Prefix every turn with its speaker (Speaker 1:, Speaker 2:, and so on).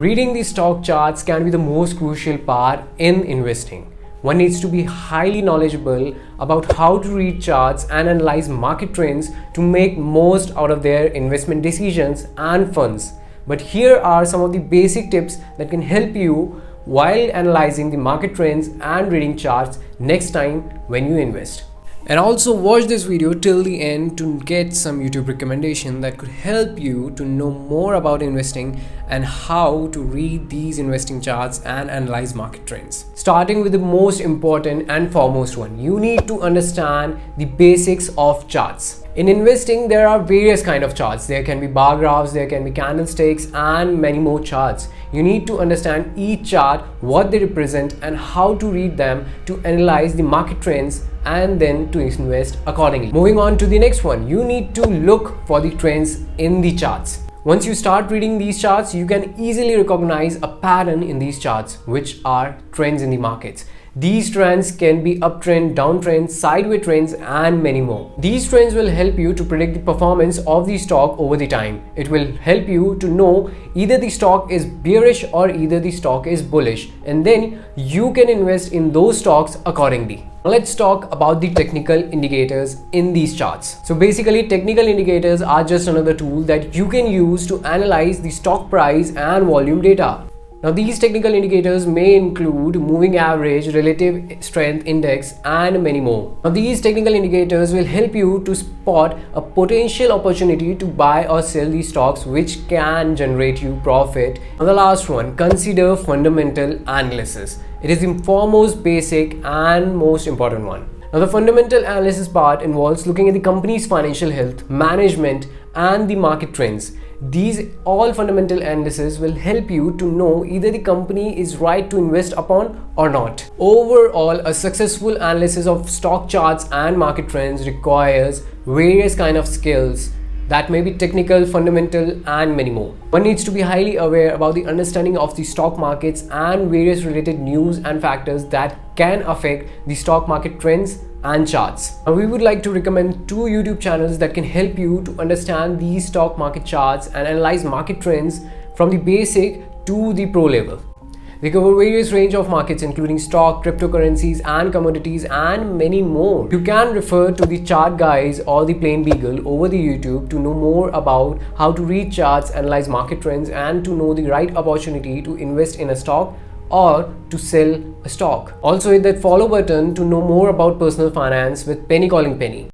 Speaker 1: Reading the stock charts can be the most crucial part in investing. One needs to be highly knowledgeable about how to read charts and analyze market trends to make most out of their investment decisions and funds. But here are some of the basic tips that can help you while analyzing the market trends and reading charts next time when you invest. And also watch this video till the end to get some YouTube recommendation that could help you to know more about investing and how to read these investing charts and analyze market trends. Starting with the most important and foremost one, you need to understand the basics of charts. In investing, there are various kind of charts. There can be bar graphs, there can be candlesticks and many more charts. You need to understand each chart, what they represent and how to read them to analyze the market trends and then to invest accordingly. Moving on to the next one, you need to look for the trends in the charts. Once you start reading these charts, you can easily recognize a pattern in these charts, which are trends in the markets. These trends can be uptrend, downtrend, sideways trends and many more. These trends will help you to predict the performance of the stock over the time. It will help you to know either the stock is bearish or either the stock is bullish, and then you can invest in those stocks accordingly. Let's talk about the technical indicators in these charts. So basically, technical indicators are just another tool that you can use to analyze the stock price and volume data. Now, these technical indicators may include moving average, relative strength index and many more. Now, these technical indicators will help you to spot a potential opportunity to buy or sell these stocks which can generate you profit. Now, the last one, consider fundamental analysis. It is the foremost basic and most important one. Now, the fundamental analysis part involves looking at the company's financial health, management and the market trends. These all fundamental analysis will help you to know either the company is right to invest upon or not. Overall, a successful analysis of stock charts and market trends requires various kind of skills that may be technical, fundamental and many more. One needs to be highly aware about the understanding of the stock markets and various related news and factors that can affect the stock market trends and charts. Now, we would like to recommend 2 YouTube channels that can help you to understand these stock market charts and analyze market trends from the basic to the pro level. They cover various range of markets including stock, cryptocurrencies and commodities and many more. You can refer to the Chart Guys or the Plain Beagle over the YouTube to know more about how to read charts, analyze market trends and to know the right opportunity to invest in a stock or to sell a stock. Also hit that follow button to know more about personal finance with Penny Calling Penny.